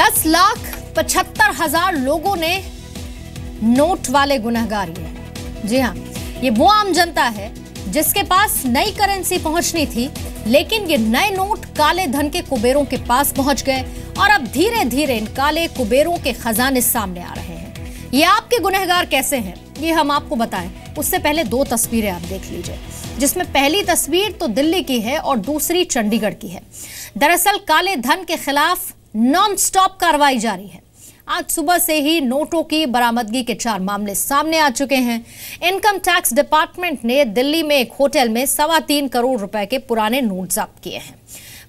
10,75,000 लोगों ने नोट वाले गुनहगार हैं। जी हां, ये वो आम जनता है जिसके पास नई करेंसी पहुंचनी थी, लेकिन ये नए नोट काले धन के कुबेरों के पास पहुंच गए और अब धीरे धीरे इन काले कुबेरों के खजाने सामने आ रहे हैं। ये आपके गुनहगार कैसे हैं, ये हम आपको बताएं। उससे पहले दो तस्वीरें आप देख लीजिए, जिसमें पहली तस्वीर तो दिल्ली की है और दूसरी चंडीगढ़ की है। दरअसल काले धन के खिलाफ नॉन स्टॉप कार्रवाई जारी है। आज सुबह से ही नोटों की बरामदगी के 4 मामले सामने आ चुके हैं। इनकम टैक्स डिपार्टमेंट ने दिल्ली में एक होटल में 3.25 करोड़ रुपए के पुराने नोट जब्त किए हैं।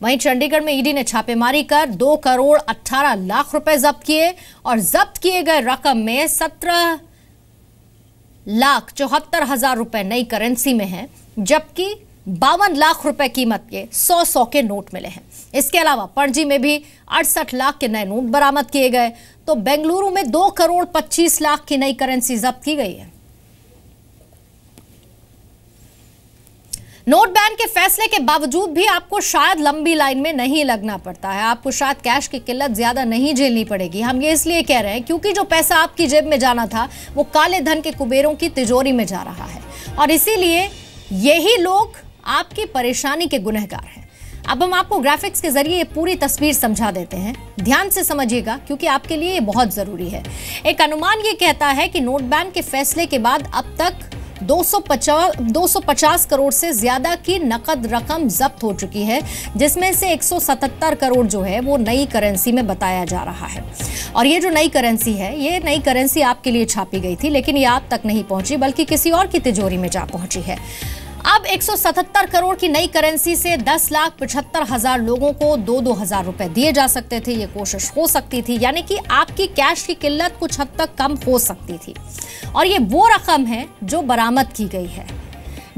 वहीं चंडीगढ़ में ईडी ने छापेमारी कर 2 करोड़ 18 लाख रुपए जब्त किए और जब्त किए गए रकम में 17,74,000 रुपए नई करेंसी में है, जबकि 52 लाख रुपए कीमत के 100 के नोट मिले हैं। इसके अलावा पणजी में भी 68 लाख के नए नोट बरामद किए गए, तो बेंगलुरु में 2 करोड़ 25 लाख की नई करेंसी जब्त की गई है। नोट बैन के फैसले के बावजूद भी आपको शायद लंबी लाइन में नहीं लगना पड़ता है, आपको शायद कैश की किल्लत ज्यादा नहीं झेलनी पड़ेगी। हम ये इसलिए कह रहे हैं क्योंकि जो पैसा आपकी जेब में जाना था वो काले धन के कुबेरों की तिजोरी में जा रहा है, और इसीलिए यही लोग आपकी परेशानी के गुनहगार हैं। अब हम आपको ग्राफिक्स के जरिए ये पूरी तस्वीर समझा देते हैं, ध्यान से समझिएगा क्योंकि आपके लिए ये बहुत जरूरी है। एक अनुमान ये कहता है कि नोट बैन के फैसले के बाद अब तक 250 करोड़ से ज्यादा की नकद रकम जब्त हो चुकी है, जिसमें से 177 करोड़ जो है वो नई करेंसी में बताया जा रहा है। और ये जो नई करेंसी है, ये नई करेंसी आपके लिए छापी गई थी, लेकिन ये आप तक नहीं पहुंची बल्कि किसी और की तिजोरी में जा पहुंची है। अब 177 करोड़ की नई करेंसी से 10,75,000 लोगों को 2-2 हजार रुपए दिए जा सकते थे। ये कोशिश हो सकती थी, यानी कि आपकी कैश की किल्लत कुछ हद तक कम हो सकती थी। और ये वो रकम है जो बरामद की गई है।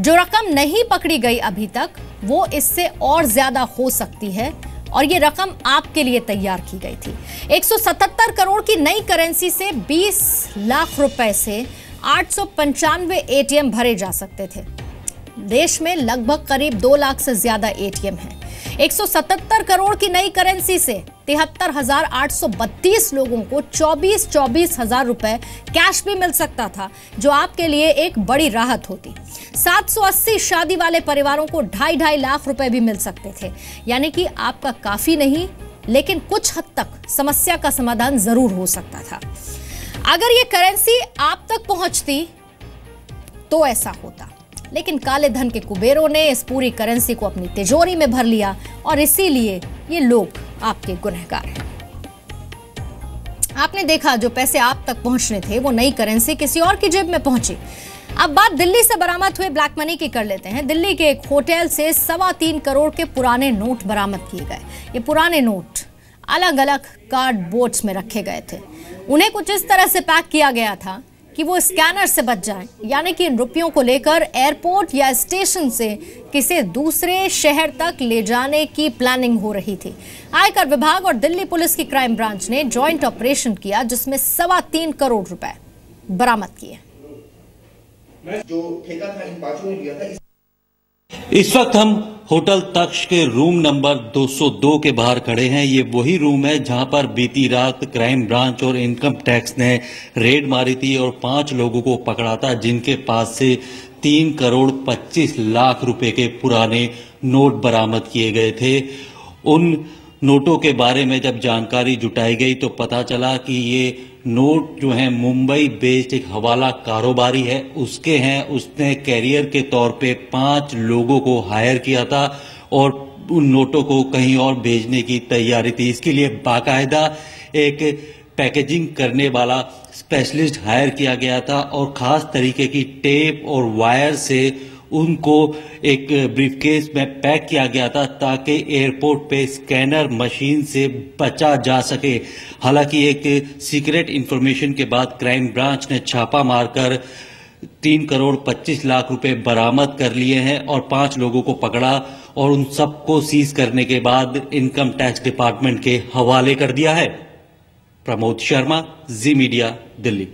जो रकम नहीं पकड़ी गई अभी तक, वो इससे और ज्यादा हो सकती है, और ये रकम आपके लिए तैयार की गई थी। 177 करोड़ की नई करेंसी से 20 लाख रुपए से 895 एटीएम भरे जा सकते थे। देश में लगभग करीब 2 लाख से ज्यादा एटीएम हैं। 177 करोड़ की नई करेंसी से 73,832 लोगों को 24 हजार रुपए कैश भी मिल सकता था, जो आपके लिए एक बड़ी राहत होती। 780 शादी वाले परिवारों को 2.5 लाख रुपए भी मिल सकते थे, यानी कि आपका काफी नहीं लेकिन कुछ हद तक समस्या का समाधान जरूर हो सकता था। अगर ये करेंसी आप तक पहुंचती तो ऐसा होता, लेकिन काले धन के कुबेरों ने इस पूरी करेंसी को अपनी तिजोरी में भर लिया, और इसीलिए ये लोग आपके गुनहगार हैं। आपने देखा जो पैसे आप तक पहुंचने थे वो नई करेंसी किसी और की जेब में पहुंची। अब बात दिल्ली से बरामद हुए ब्लैक मनी की कर लेते हैं। दिल्ली के एक होटल से 3.25 करोड़ के पुराने नोट बरामद किए गए। ये पुराने नोट अलग अलग कार्डबोर्ड्स में रखे गए थे। उन्हें कुछ इस तरह से पैक किया गया था कि वो स्कैनर से बच जाएं, यानी कि इन रुपयों को लेकर एयरपोर्ट या स्टेशन से किसी दूसरे शहर तक ले जाने की प्लानिंग हो रही थी। आयकर विभाग और दिल्ली पुलिस की क्राइम ब्रांच ने जॉइंट ऑपरेशन किया, जिसमें 3.25 करोड़ रुपए बरामद किए। जो ठेका था इन 5 ने लिया था। इस वक्त हम होटल तक्ष के रूम नंबर 202 के बाहर खड़े हैं। ये वही रूम है जहां पर बीती रात क्राइम ब्रांच और इनकम टैक्स ने रेड मारी थी और 5 लोगों को पकड़ा था, जिनके पास से 3 करोड़ 25 लाख रुपए के पुराने नोट बरामद किए गए थे। उन नोटों के बारे में जब जानकारी जुटाई गई तो पता चला कि ये नोट जो है मुंबई बेस्ड एक हवाला कारोबारी है, उसके हैं। उसने कैरियर के तौर पे 5 लोगों को हायर किया था और उन नोटों को कहीं और भेजने की तैयारी थी। इसके लिए बाकायदा एक पैकेजिंग करने वाला स्पेशलिस्ट हायर किया गया था और खास तरीके की टेप और वायर से उनको एक ब्रीफकेस में पैक किया गया था ताकि एयरपोर्ट पे स्कैनर मशीन से बचा जा सके। हालांकि एक सीक्रेट इंफॉर्मेशन के बाद क्राइम ब्रांच ने छापा मारकर 3 करोड़ 25 लाख रुपए बरामद कर लिए हैं और 5 लोगों को पकड़ा और उन सबको सीज करने के बाद इनकम टैक्स डिपार्टमेंट के हवाले कर दिया है। प्रमोद शर्मा, जी मीडिया, दिल्ली।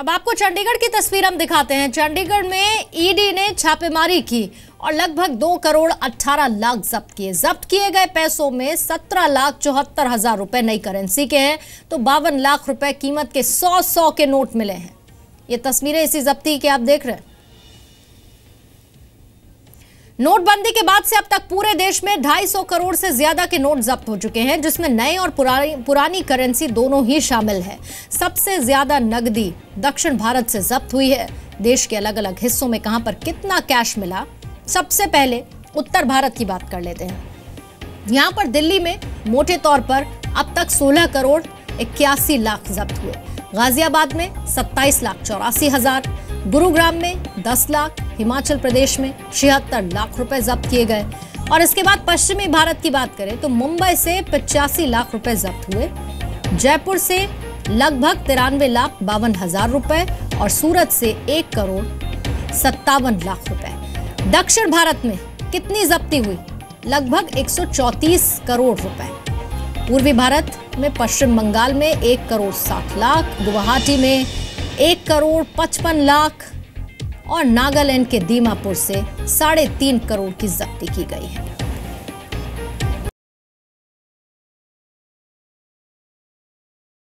अब आपको चंडीगढ़ की तस्वीर हम दिखाते हैं। चंडीगढ़ में ईडी ने छापेमारी की और लगभग 2 करोड़ 18 लाख जब्त किए। जब्त किए गए पैसों में 17,74,000 रुपए नई करेंसी के हैं, तो 52 लाख रुपए कीमत के 100 के नोट मिले हैं। ये तस्वीरें इसी जब्ती की आप देख रहे हैं। नोटबंदी के बाद से अब तक पूरे देश में 250 करोड़ से ज्यादा के नोट जब्त हो चुके हैं, जिसमें नए और पुरानी करेंसी दोनों ही शामिल है। सबसे ज्यादा नकदी दक्षिण भारत से जब्त हुई है। देश के अलग अलग हिस्सों में कहां पर कितना कैश मिला, सबसे पहले उत्तर भारत की बात कर लेते हैं। यहां पर दिल्ली में मोटे तौर पर अब तक 16 करोड़ 81 लाख जब्त हुए। गाजियाबाद में 27,84,000, गुरुग्राम में 10 लाख, हिमाचल प्रदेश में 76 लाख रुपए जब्त किए गए। और इसके बाद पश्चिमी भारत की बात करें तो मुंबई से 85 लाख रुपए जब्त हुए, जयपुर से लगभग 93,52,000 रुपए और सूरत से 1 करोड़ 57 लाख रुपए। दक्षिण भारत में कितनी जब्ती हुई? लगभग 134 करोड़ रुपए। पूर्वी भारत में पश्चिम बंगाल में 1 करोड़ 60 लाख, गुवाहाटी में 1 करोड़ 55 लाख और नागालैंड के दीमापुर से 3.5 करोड़ की जब्ती की गई है।